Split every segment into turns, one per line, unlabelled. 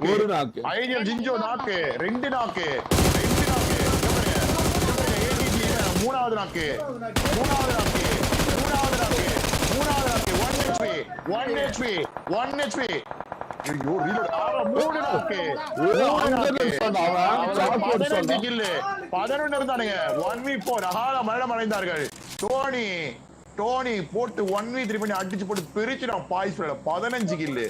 ஒரு நாக்கு
ஐடியல் ஜிஞ்சோ நாக்கு 2 நாக்கு மூணாவது நாக்கு 1 HP ஐயோ ரீலோட் 3 நாக்கு 15 கில் 11 இருந்தானுங்க 1v4 அகால மரணம் அடைந்தார்கள் டோனி போட்டு 1v3 பண்ணி அடிச்சு போட்டு பிரிச்சுடான் பாய்ஸ் 15 கில்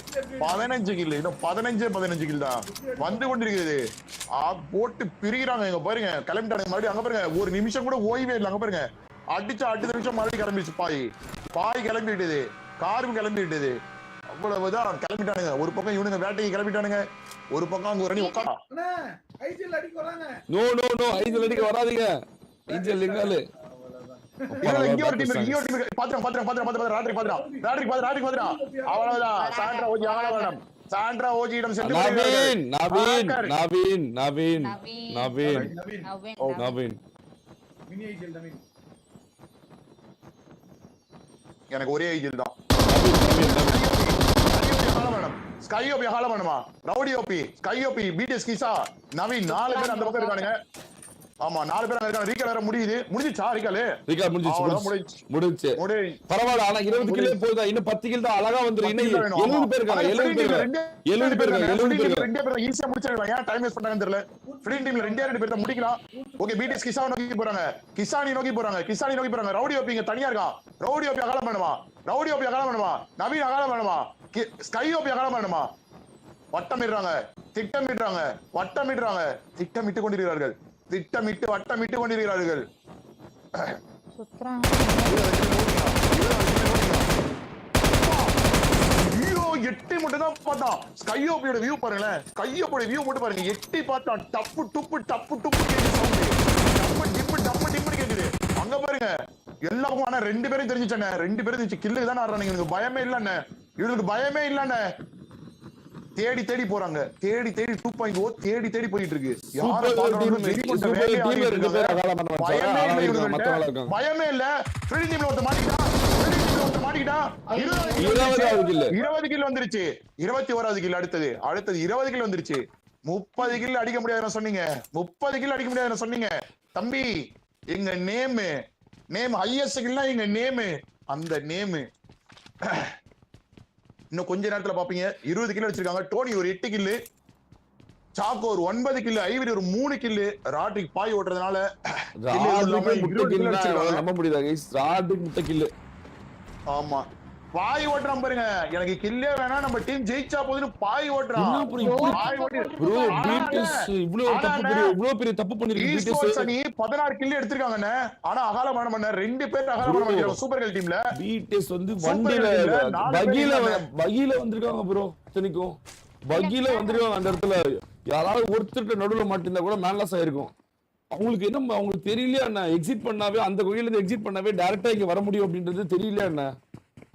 இன்னும் 15 கில் தான் வந்து கொண்டிருக்கிறது போட்டு பிரிக்கிறாங்க இங்க பாருங்க கிளம்பிட்டானுங்க மறுபடியும் அங்க பாருங்க ஒரு நிமிஷம் கூட ஓய்வே இல்லை அங்க பாருங்க அடிச்ச அடுத்த நிமிஷம் மறுபடியும் கிளம்பிடுச்சு பாய் கிளம்பிட்டுது காரும் கிளம்பிட்டுது அவ்வளவுதான் கிளம்பிட்டானுங்க ஒரு பக்கம் இவனுங்க வேட்டைக்கு கிளம்பிட்டானுங்க ஒரு பக்கம் அங்க ஒரு அணி உட்கார
ஐஜிஎல் அடிக்க வராங்க
நோ ஐஜிஎல் அடிக்க வராதீங்க ஐஜிஎல் எங்கால
இங்க ஒரு டீம் பாத்துறேன் ராட்ரி அவ்வளவுதான் சாண்ட்ரா ஓஜியிடம் சென்று
நவீன்
மினி ஐஜிஎல் நவீன்
எனக்கு ஒரே ஐஜிஎல் தான் ஸ்கையோபி ஹால பண்ணுமா ரவுடி ஓபி ஸ்கையோபி பிடிஎஸ் கிசா நவீன் 4 பேர் அந்த பக்கம் இருக்கானுங்க ஆமா 4 பேர் அங்க இருக்காங்க ரீகல் வேற முடிஞ்சிச்சா ரீகல்
முடிஞ்சிச்சு பரவாயில்ல ஆனா 20 கிலோ போகுதா இன்னும் 10 கிலோ தான் அழகா வந்துரும் இன்னும் 70 பேர் இருக்காங்க 70 பேர்
ரெண்டே பேர் ஈஸியா முடிச்சிடலாம் ஏன் டைம் வேஸ்ட் பண்ணாங்கன்னு தெரியல ஃப்ரீ டீம்ல ரெண்டு பேர் தான் முடிக்கலாம் ஓகே பிடிஎஸ் கிசா நோக்கி போறாங்க கிசானி நோக்கி போறாங்க ரவுடி ஓபி இங்க தனியா இருக்கான் ரவுடி ஓபி அகல பண்ணுமா நவீன் அகல பண்ணுமா ஸ்கை ஓபி அகல பண்ணுமா வட்டமிடுறாங்க திட்டமிட்டு கொண்டிருக்கிறார்கள் வட்டமிட்டு கொண்டிருக்கிறார்கள் எட்டி மட்டும் தான் பார்த்தான் ஸ்கையோபியோட வியூ பாருங்களேன் ஸ்கையோபியோட வியூ மட்டும் பாருங்க எட்டி பார்த்தான் டப்பு டிப்பு கேக்குது அங்க பாருங்க எல்லாருக்கும் ஆனா 2 பேரும் தெரிஞ்சுச்சேன் 2 பேரும் தெரிஞ்சு கில்லுக்கு தானே ஆடுறாங்க இவனுக்கு பயமே இல்லண்ணே தேடி போறாங்க தேடி 2.0 தேடி போயிட்டு இருக்கு பயமே இல்ல ஃப்ரீ டீம்ல ஒருத்த மாட்டிக்கிட்டா 20 கில் வந்துருச்சு 21வது கில் அடுத்தது 20 கில் வந்துருச்சு 30 கில் அடிக்க முடியாதுன்னு சொன்னீங்க தம்பி எங்க நேம் ஹையஸ்ட் கில்னா எங்க அந்த நேம் இன்னும் கொஞ்ச நேரத்துல பாப்பீங்க 20 கிலோ வச்சிருக்காங்க டோனி ஒரு 8 கில்லு சாக்கோ ஒரு 9 கில்லு ஐவரி ஒரு 3 கில்லு ராட்ரிக் பாய் ஓட்டுறதுனால
நம்ப முடியுதா கைஸ் ராட்ரிக் முட்டை கில்லு
ஆமா பாய் ஓட்டுறான் பாருங்க எனக்கு கில்லே வேணா நம்ம டீம் ஜெயிச்சா போதுன்னு பாய் ஓட்டுறான்
ப்ரோ பீட்டஸ் இவ்ளோ பெரிய தப்பு பண்ணிருக்கு
பீட்டஸ் அணி 16 கில் எடுத்துட்டாங்கண்ணே ஆனா அகால பண்ண 2 பேர் அகால பண்ண சூப்பர் கேர்ள் டீம்ல
பீட்டஸ் வந்து வண்டில பகில வந்திருக்காங்க ப்ரோ தனிக்கும் பகில வந்திருக்காங்க அந்த இடத்துல யாராவது ஒருத்தர் நடுவுல மாட்டிருந்தா கூட மேன்லாஸ் ஆயிருக்கும் அவங்களுக்கு என்ன அவங்களுக்கு தெரியலையா என்ன எக்ஸிட் பண்ணாவே அந்த கோயில இருந்து எக்ஸிட் பண்ணாவே டைரக்டா இங்க வர முடியும் அப்படின்றது தெரியலையா என்ன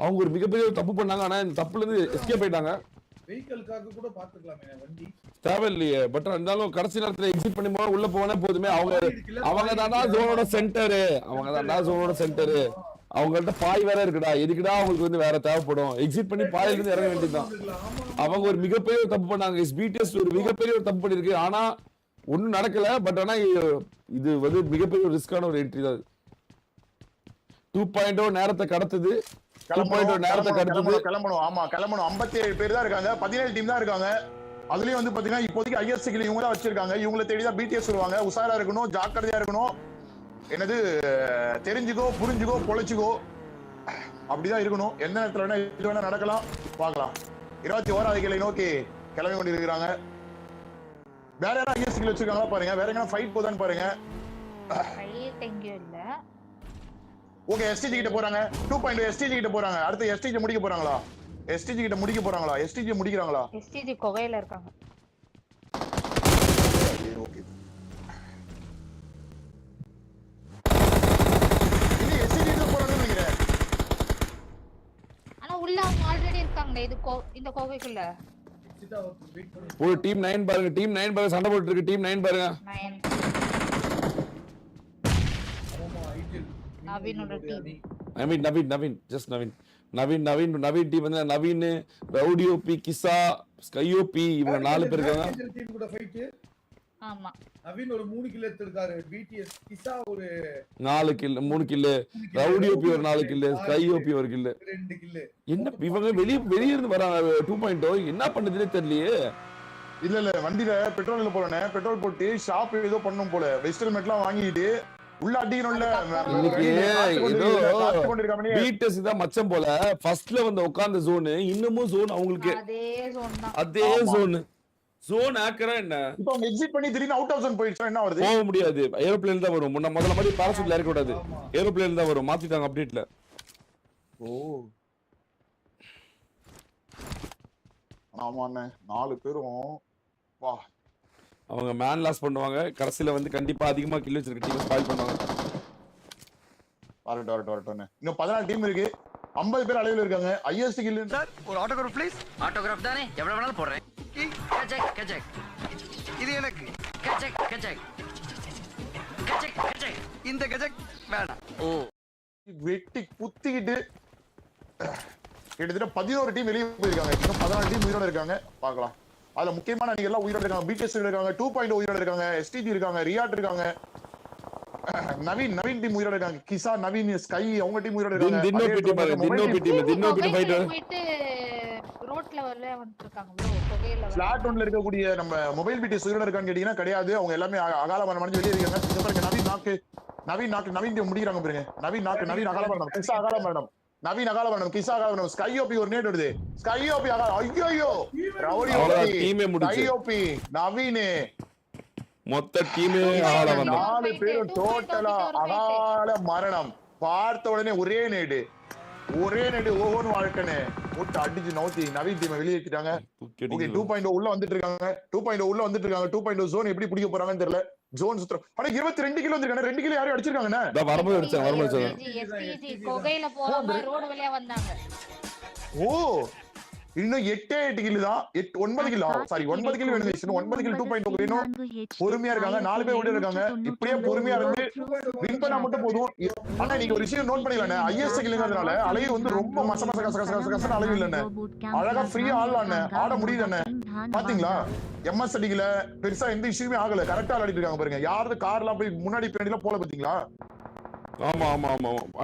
அவங்க ஒரு மிகப்பெரிய தப்பு பண்ணாங்க ஆனா இந்த தப்புல இருந்து எஸ்கேப் ஆயிட்டாங்க
வெஹிக்கிள்காக கூட பாத்துக்கலாமே வண்டி
தேவையில்லையே பட் இருந்தாலும் கடைசி நேரத்துல எக்ஸிட் பண்ணி போனா உள்ள போனே போதுமே அவங்க தானா ஜோனோட சென்டரு அவங்கள்ட்ட பாய் வேற இருக்குடா எதுக்குடா அவங்களுக்கு வந்து வேற தேவைப்படும் எக்ஸிட் பண்ணி பாயில இருந்து இறங்க வேண்டியதுதான் அவங்க ஒரு மிகப்பெரிய தப்பு பண்ணாங்க பிடிஎஸ் ஒரு மிகப்பெரிய ஒரு தப்பு பண்ணிருக்கு ஆனா ஒண்ணும் நடக்கல பட் ஆனா இது வந்து மிகப்பெரிய ஒரு ரிஸ்கான ஒரு என்ட்ரி தான் 2.0 நேரத்தை கடத்துது
கிளம்பணும் 57 பேர் தான் இருக்காங்க 17 டீம் தான் இருக்காங்க அதுலயும் வந்து பாத்தீங்கன்னா இப்போதைக்கு ஐஎஸ் கில் இவங்க தான் வச்சிருக்காங்க இவங்களை தேடிதான் பிடிஎஸ் வருவாங்க உஷாரா இருக்கணும் ஜாக்கிரதையா இருக்கணும் என்னது தெரிஞ்சுக்கோ புரிஞ்சுக்கோ பொழைச்சுக்கோ அப்படிதான் இருக்கணும் எந்த நேரத்துல வேணா இது வேணா நடக்கலாம் பார்க்கலாம் 21வது கிளை நோக்கி கிளம்பி கொண்டு இருக்கிறாங்க வேற யாரும் ஐஎஸ் கில் வச்சிருக்காங்களா பாருங்க வேற எங்க ஃபைட் போதான்னு பாருங்க ஓகே எஸ்டிஜி கிட்ட போறாங்க 2.0 எஸ்டிஜி கிட்ட போறாங்க அடுத்து எஸ்டிஜி முடிக்க போறாங்களா எஸ்டிஜி முடிக்கறாங்களா
எஸ்டிஜி கோகையில இருக்காங்க
ஓகே இது எஸ்டிஜி ல போறாங்க நினைக்கிறேன்
ஆனா உள்ள அவங்க ஆல்ரெடி இருக்காங்க இது இந்த கோகைக்குள்ள
ஒரு டீம் 9 பாருங்க சண்டை போட்டுட்டு இருக்கு டீம் 9 பாருங்க
9 நவீனோட team
I mean Naveen just Naveen team வந்து நவீன், ரவுடி ஓபி, கிசா, ஸ்கை ஓபி, இவங்க 4 பேர் இருக்காங்க.
டீம் கூட ஃபைட்.
ஆமா
நவீன் ஒரு 3 கில் எடுத்திருக்காரு. பிடிஎஸ் கிசா ஒரு
4 கில் 3 கில், ரவுடி ஓபி ஒரு 4 கில், ஸ்கை ஓபி ஒரு கில்.
2 கில்.
என்ன இவங்க வெளிய இருந்து வராங்க 2.0 என்ன பண்ணுதுன்னே தெரியலையே.
இல்ல வண்டியில பெட்ரோல் போறேன், பெட்ரோல் போட்டு ஷாப் ஏதோ பண்ணும் போல வெஸ்டல் மெட்லாம் வாங்கிட்டு உள்ள அடிக்கணும்ல.
இன்னைக்கு ஏதோ பீட்டஸ் தான் மச்சம் போல. ஃபர்ஸ்ட்ல வந்து உட்கார்ந்த ஜோன் இன்னமும் ஜோன் அவங்களுக்கு அதே ஜோன் ஆக்கறா என்ன.
இப்போ அவங்க எக்ஸிட் பண்ணி திடீர்னு அவுட் ஆஃப் ஜோன் போயிடுச்சா என்ன வருது?
போக முடியாது, ஏரோப்ளேன் தான் வரும். முதல்ல மாதிரி பாராசூட்ல இறக்க கூடாது, ஏரோப்ளேன் தான் வரும். மாத்திட்டாங்க அப்டேட்ல.
ஓ ஆமாண்ணே 4 பேரும் வா.
அவங்க மேன் லாஸ் பண்ணுவாங்க, கடைசியில வந்து கண்டிப்பா அதிகமா கில் வச்சிருக்க டீம் ஸ்பாயில் பண்ணுவாங்க.
வரட்டும். இன்னும் 14 டீம் இருக்கு, 50 பேர் அளவில் இருக்காங்க. ஹையஸ்ட் கில்
சார் ஒரு ஆட்டோகிராஃப் ப்ளீஸ். ஆட்டோகிராஃப் தானே, எவ்வளவு வேணாலும் போடுறேன். கஜக் இது எனக்கு. கஜக் இந்த கஜக் வேணாம். ஓ
வெட்டி குத்திக்கிட்டு கிட்டத்தட்ட 11 டீம் வெளியே போயிருக்காங்க. இன்னும் 14 டீம் உயிரோட இருக்காங்க. பார்க்கலாம். அதுல முக்கியமான அணிகள் எல்லாம் உயிரோட இருக்காங்க. பிடிஎஸ் இருக்காங்க, 2.0 உயிரோட இருக்காங்க, எஸ்டிஜி இருக்காங்க, ரியாட் இருக்காங்க, நவீன் டீம் உயிரோட இருக்காங்க, கிசா, நவீன், ஸ்கை அவங்க டீம் உயிரோட இருக்காங்க.
ரோட்ல வந்துட்டு இருக்காங்க ப்ரோ. கொகையில
ஸ்லாட் 1ல இருக்கக்கூடிய நம்ம மொபைல் பிடிஎஸ் உயிரோட இருக்கான்னு கேட்டீங்கன்னா கிடையாது. அவங்க எல்லாமே அகால மரணம் வெளியே இருக்காங்க. இங்க பாருங்க, நவீன் டீம் முடிக்கிறாங்க பாருங்க. நவீன் அகால மரணம், கிசா அகால மரணம், நவீன் அகால மரணம், கிசா அகால மரணம், ஸ்கை ஓபி ஒரு நேட் வருது. ஸ்கை ஓபி அகால, ஐயோ ரவுடி ஓபி, டீமே முடிச்சு. ஸ்கை ஓபி நவீன்
மொத்த டீமே அகால மரணம்.
4 பேரும் டோட்டலா அகால மரணம். பார்த்த உடனே ஒரே நேடு ஓஹோன்னு வாழ்க்கனே போட்டு அடிச்சு நவுத்தி நவீன் டீமை வெளியேற்றிட்டாங்க. 2.0 உள்ள வந்துட்டு இருக்காங்க. 2.0 ஜோன் எப்படி பிடிக்க போறாங்கன்னு தெரியல. ஜோன் சுத்தம். ஆனா 22 கிலோ வந்திருக்காங்க. 2 கிலோ யாரையும் அடிச்சிருக்காங்கண்ணே.
வரும்போது அடிச்சாங்க.
எஸ்டிஜி கொகையில போறவங்க ரோட் வழியா வந்தாங்க.
ஓ இன்னும் 8 கிலோ தான். 9 கிலோ சாரி 9 கிலோ வேணும். 9 கிலோ 2.0 வேணும். பொறுமையா இருக்காங்க. 4 பேர் ஓடி இருக்காங்க. இப்படியே பொறுமையா இருந்து வின் பண்ணா மட்டும் போதும். ஆனா நீங்க ஒரு விஷயம் நோட் பண்ணிக்கலானே, ஐஎஸ்எஸ் கில்லுங்கிறதுனால அலைவு வந்து ரொம்ப கச அலைவு இல்லண்ணே. அழகா ஃப்ரீயா ஆடலாண்ணே, ஆட முடியுதுண்ணே. பாத்தீங்களா எம்எஸ் அடிக்கல, பெருசா எந்த இஷ்யூமே ஆகல. கரெக்டா ஆடிட்டு இருக்காங்க பாருங்க. யாரு கார்லாம் போய் முன்னாடி பின்னாடி எல்லாம் போல பாத்தீங்களா.
ஆமா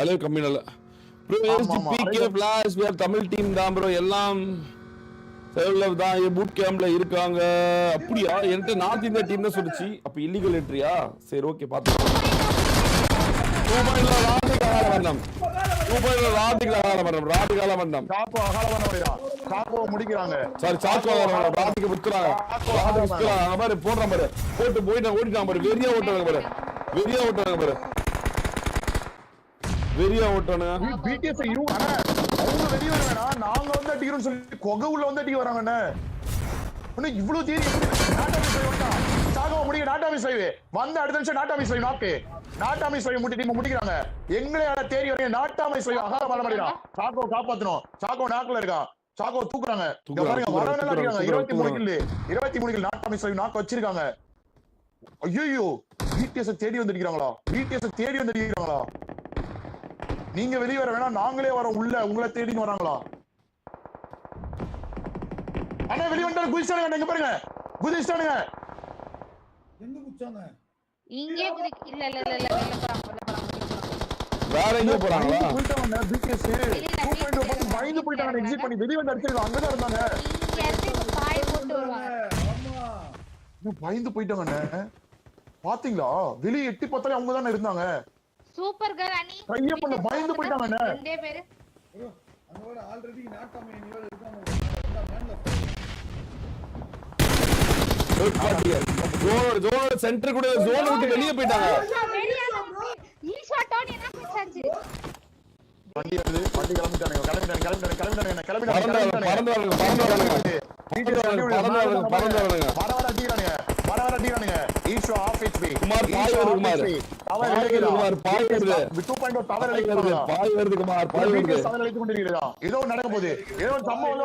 அலைவு கம்மி நல்ல தமிழ் டீம் தான் ப்ரோ. எல்லாம் தான் பூட் கேம்ப்ல இருக்காங்க. அப்படியா? என்கிட்ட நார்த் இந்தியா டீம் தான் சொல்லுச்சு. அப்ப இல்லீகல் என்ட்ரியா? சரி ஓகே பாத்துக்கலாம்.
முடிக்கிறாங்க.
சாரி சாக்கோ ராதிக்கு விட்டுறாங்க. போடுறான் பாரு, போட்டு போயிட்டு ஓடிட்டான் பாரு. வெறியா ஓட்டுறாங்க பாரு. வெறியா ஓட்டானுங்க.
பிடிஎஸ் அவங்க வெளிய வரவேனா, நாங்க வந்து அடிக்கிறோம் சொல்லி கொகை உள்ள வந்து அடிக்க வராங்கண்ணே. இவ்வளவு தேடி சாகோ முடிக்க நாட்டாமி சைவ் வந்து அடுத்த நிமிஷம் நாட்டாமி சைவ் நாக்கு நாட்டாமி சைவ் முட்டி டீம் முடிக்கிறாங்க. எங்களையால தேடி வரீங்க நாட்டாமி சைவ் அகால வர மாட்டேங்கிறான். சாக்கோ காப்பாத்தணும். சாக்கோ நாக்குல இருக்கான். சாக்கோ தூக்குறாங்க. பாருங்க வரவங்க அடிக்கிறாங்க. 23 கில் நாட்டாமி சைவ் நாக்கு வச்சிருக்காங்க. ஐயோ பிடிஎஸ் தேடி வந்து அடிக்கிறாங்களா. நீங்க வெளிய வர வேணா, நாங்களே வரோம் உள்ள. உங்களை தேடின்னு வராங்களா? அண்ணா வெளிய வந்தாலும் குதிச்சானுங்க. இங்க பாருங்க குதிச்சானுங்க.
எங்க குச்சாங்க?
இங்கே இல்ல
வேற எங்க போறாங்களா?
போயிட்டாங்க. பிடிஎஸ் 2.0 பார்த்து பயந்து போயிட்டாங்க. எக்ஸிட் பண்ணி வெளிய வந்து அடிச்சிருக்காங்க. அங்க தான் இருந்தாங்க.
இங்க இருந்து பாய் போட்டு வருவாங்க.
ஆமா
பயந்து போயிட்டாங்கண்ணே. பாத்தீங்களா? வெளிய எட்டி பார்த்தாலே அவங்க தானே இருந்தாங்க.
சூப்பர் கேர்ள் அனி
கைய பண்ண பயந்து போயிட்டாங்கண்ணே.
ரெண்டே பேரு
ப்ரோ அங்க ஆல்ரெடி நாட்டாமை நிவல் இருக்காங்க.
ஜோன் சென்டர் கூட ஜோன் விட்டு வெளிய போயிட்டாங்க.
ஈ ஷாட் ஆன் என்ன பேசாச்சு.
வண்டி கிளம்பிட்டானுங்க. வர அடிக்கிறானுங்க. ஈஷோ ஆஃப் ஹெச்பி.
குமார் பாய்
வருது. ஏதோ நடக்க போகுது. ஏதோ சம்பவம்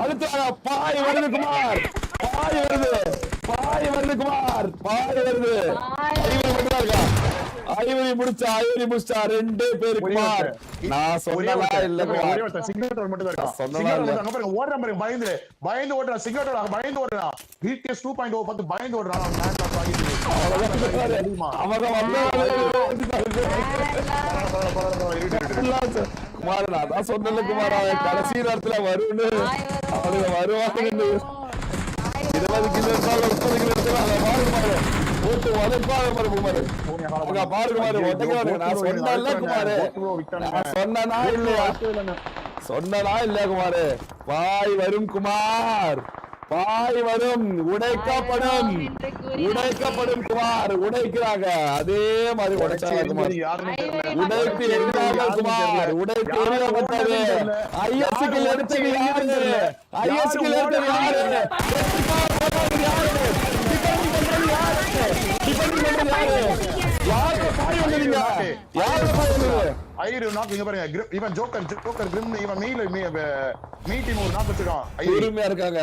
அடுத்த பாய் வருது குமார், பாய் வருது, பாய் வருது குமார், பாய் வருது. ஐவரி முடிச்சா, ஐவரி முடிச்சா, 2 பேரு குமார். நான் சொன்னதா இல்ல குமார்,
சிக்னேட்டர் மட்டும் தான் இருக்கா.
சொன்னதா இல்ல.
அங்க பாருங்க ஓடுற மாதிரி பயந்து பயந்து ஓடுறா. சிக்னேட்டர் பயந்து ஓடுறா. BTS 2.0 பார்த்து பயந்து ஓடுறா.
குமார் நான் தான் சொன்னல குமார், அவன் கடைசி நேரத்துல வருன்னு அவனுக்கு வருவாங்க. 20 கிலோ 30 கிலோ பாருங்க போட்டு உதைப்பாங்க பாருங்க குமார், பாருங்க குமார் ஒட்டக்காரு. நான் சொன்னல குமார், நான் சொன்னனா இல்லையா, சொன்னனா இல்லையா குமார். பாய் வரும் குமார், பாய் வரும், உடைக்கப்படும், உடைக்கப்படும் குமார். உடைக்கிறாங்க, அதே மாதிரி உடைச்சாங்க குமார். உடைத்து எரிந்தாங்க குமார், உடைத்து எரியப்பட்டது. ஐஎஸ்க்கு எடுத்தது யாரு, ஐஎஸ்க்கு எடுத்தது யாரு, யாரு பாய் வந்தீங்க, யாரு பாய் வந்தீங்க.
ஐயர் நாக் இங்க பாருங்க, இவன் ஜோக்கர் ஜோக்கர் கிரிம், இவன் மீ டீம் ஒரு நாக் வச்சிருக்கான்.
உரிமையா இருக்காங்க.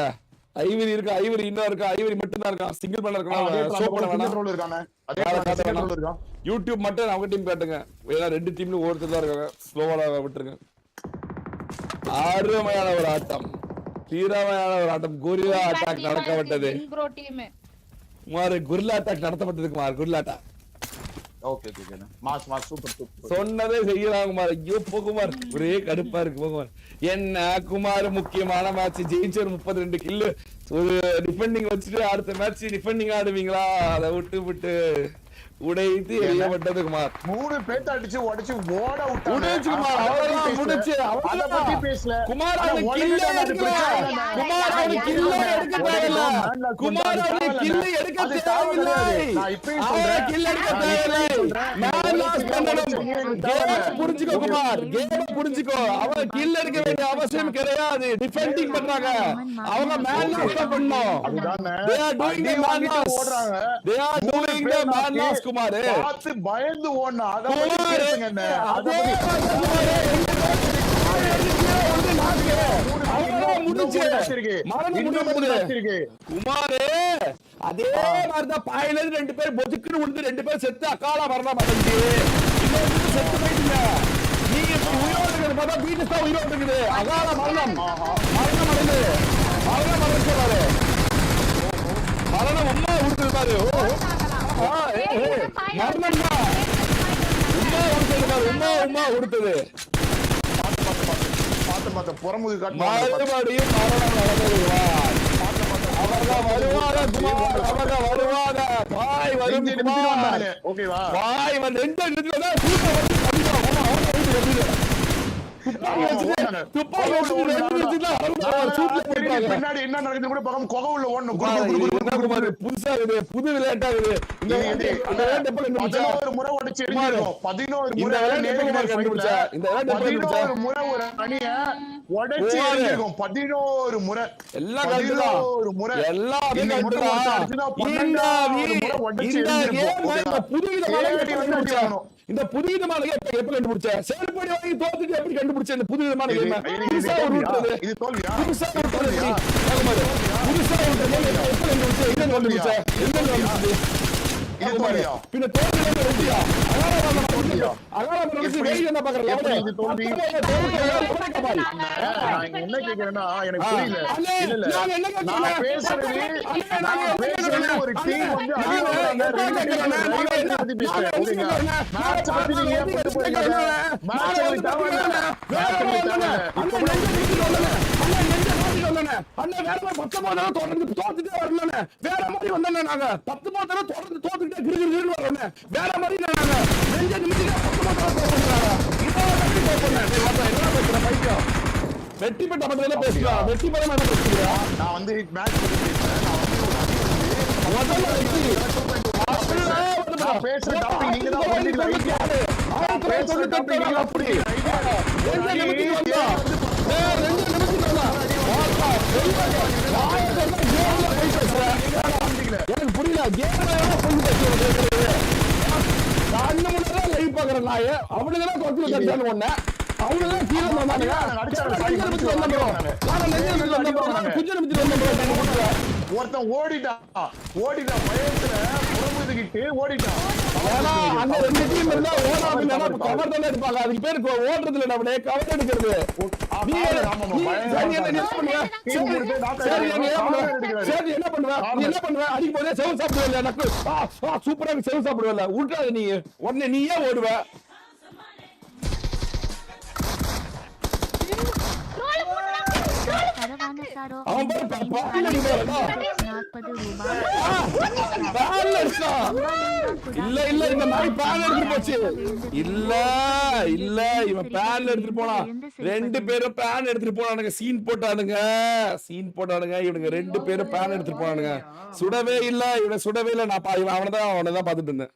ஐவரி இருக்கு, ஐவரி இன்னும் இருக்கா, ஐவரி மட்டும் தான் இருக்கான். சிங்கிள் பண்ண இருக்கான், ஷோ பண்ண வேணாம்
இருக்கானே. அதே இருக்கான்.
யூடியூப் மட்டும் அவங்க டீம் காட்டுங்க. ஏன்னா 2 டீம்ல ஒருத்தர் தான் இருக்காங்க, ஸ்லோவா விட்டுருங்க. அருமையான ஒரு ஆட்டம், தீரமையான ஒரு ஆட்டம். கொரில்லா அட்டாக் நடக்கப்பட்டது குமார், கொரில்லா அட்டாக் நடத்தப்பட்டது Kumar, guerrilla attack.
Okay okay mass mass super super.
சொன்னதே செய்யலாம் குமார். ஐயோ போ குமார், ஒரே கடுப்பா இருக்கு குமார். என்ன குமார், முக்கியமான மேட்ச் ஜெயிச்சர் 32 கில்லு, ஒரு டிஃபெண்டிங் வச்சுட்டு அடுத்த மேட்ச் டிஃபெண்டிங் ஆடுவீங்களா, அதை விட்டு விட்டு உடைத்து எரியப்பட்டது குமார்.
3 பேட்ட அடிச்சு உடைச்சு ஓட விட்டாங்க.
முடிச்சு குமார், அவ்வளவுதான் முடிச்சு.
அத பத்தி பேசல
குமார், அவன் கில்ல எடுக்கல குமார், அவன் கில்ல எடுக்க தேவையில்ல குமார், அவன் கில்ல எடுக்க தேவையில்லை.
நான் இப்பவே சொல்றேன்,
கில்ல எடுக்க தேவையில்லை. மேன் லாஸ் பண்ணணும். கேம் புரிஞ்சுக்கோ குமார், கேம் புரிஞ்சுக்கோ. அவன் கில்ல எடுக்க வேண்டிய அவசியம் கிடையாது. டிஃபெண்டிங் பண்றாங்க, அவங்க மேன் லாஸ் பண்ணனும். they are doing the man loss, ஓடுறாங்க. they are doing the man loss Kumar.
பார்த்து பயந்து ஓடுனா அத பத்தி பேசுங்க. என்ன அத பத்தி
குமாரே, அதே மாதிரிதான் பாயில 2 பேர் பொதுக்குன்னு விழுந்து 2 பேர் செத்து அக்கால மரணம் அடைஞ்சு செத்து போயிட்டீங்க. நீங்க உயிரோடு இருக்கிறது பார்த்தா வீட்டு தான் உயிரோடு இருக்குது. அகால மரணம், மரணம் அடைந்து மரணம் அடைஞ்சாரு, மரணம் அம்மா கொடுத்துருப்பாரு. மரணம் உமா கொடுத்தது, உமா உமா கொடுத்தது.
பார்த்து புறமுது காட்டு
மறுபடியும் மரணம் நடந்துருவார். அவர்கள் வருவாங்க குமார், அவர்கள் வருவாங்க. பாய் வரும் குமார்,
ஓகேவா.
பாய் வந்து 2 நிமிஷத்துல சூப்பர் வந்து
பின்னாடி என்ன நடக்குது கூட பார்க்காம கொகை உள்ள ஓடணும்.
புதுசா இருக்குது, புது விளையாட்டா இருக்குது.
11 முறை உடைச்சு எரிஞ்சிருக்கோம். 11 முறை ஒரு அணிய உடைச்சு எரிஞ்சிருக்கோம். 11 முறை
எல்லாம் கட்டுதான்,
முறை
எல்லாமே கட்டுதான். இந்த புது விதமான எப்படி கண்டுபிடிச்ச, செயல்படி வாங்கி தோத்துட்டு எப்படி கண்டுபிடிச்ச இந்த புது விதமான கேம்? புதுசா ஒரு
இது தோல்வியா,
புதுசா ஒரு புதுசா ஒரு எங்க கண்டுபிடிச்ச, எங்க கண்டுபிடிச்ச பின்ன தோல்வி ரெட்டியா அகால நினைச்சு வெயிட் என்ன பாக்குறீங்க?
இது தோல்வி. நான் என்ன கேக்குறேன்னா எனக்கு புரியல. இல்ல நான் பேசுறது ஒரு டீம் வந்து அடிவாங்க பேசுறேன். ஓகேங்களா, மேட்ச் பத்தி நீங்க ஏன் போட்டு போறீங்க? மேட்ச் வந்து தவறான
அண்ணா வேற 19 தொடர்ந்து தோத்துட்டே வரல, வேற மாதிரி வந்தோம். நாங்க 19 தொடர்ந்து தோத்துக்கிட்டே கிருகிருன்னு வரோம். வேற மாதிரி நாங்க 2 நிமிஷம் 19 வெற்றி பெற்ற மட்டும் பேசுறோம். வெற்றி பெற மாட்டேன் பேசுறியா?
நான் வந்து மேட்ச் பத்தி பேசுறேன். நான் பேசுற டாபிக் நீங்க தான் வந்து பேசுற டாபிக் நீங்க அப்படி 2 நிமிஷம்
எனக்கு புரியல. கேம் கை பாக்குற நாய அவனுங்கதான் தொட்டில கட்டான்னு ஒண்ணு அவனுதான் கீழே வந்தானுங்க
ஒருத்தன் ஓடிட்டான் பயத்துல புறமுதுகிட்டு ஓடிட்டான்.
அங்க 2 டீம் இருந்தா ஓடாம கவர் தானே எடுப்பாங்க. அதுக்கு பேரு ஓடுறது இல்ல, நம்ம கவர் எடுக்கிறது. சரி என்ன பண்ணுவ அடிக்கும் போதே செவ் சாப்பிடுவல எனக்கு சூப்பரா செவ் சாப்பிடுவல உள்றாது நீ உடனே நீ ஏன் ஓடுவ? அவன் இல்ல இல்ல இந்த நாய் பேன் எடுத்துட்டு போச்சு. இல்ல இல்ல இவன் பேன் எடுத்துட்டு போனா. 2 பேரும் பேன் எடுத்துட்டு போனானுங்க. சீன் போட்டானுங்க. இவனுங்க 2 பேரும் பேன் எடுத்துட்டு போனானுங்க. சுடவே இல்ல, இவனை சுடவே இல்ல. நான் அவனதான் பாத்துட்டு இருந்தேன்.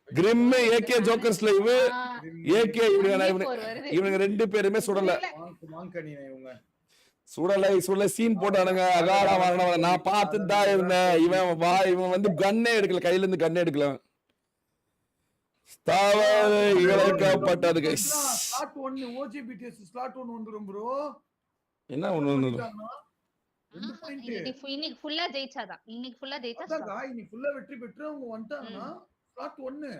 கிரிம் ஏகே ஜோக்கர்ஸ் லைவ் ஏகே இவனுங்க 2 பேருமே சுடல. சுடலை சீன் போட்டானுங்க. அகாடா வாங்கினவங்க நான் பார்த்துட்டு தான் இருந்தேன். இவன் வந்து கண்ணே எடுக்கல, கையில இருந்து கண்ணே எடுக்கல. இழைக்கப்பட்டது கைஸ்.
ஸ்லாட் 1 OGBTS ஸ்லாட் 1 வந்துரும் ப்ரோ.
என்ன ஒண்ணு
இன்னைக்கு ஃபுல்லா ஜெயிச்சாதான். இன்னைக்கு ஃபுல்லா ஜெயிச்சா
இன்னைக்கு ஃபுல்லா வெற்றி பெற்று அவங்க வந்துட்டாங்கன்னா ஸ்லாட் 1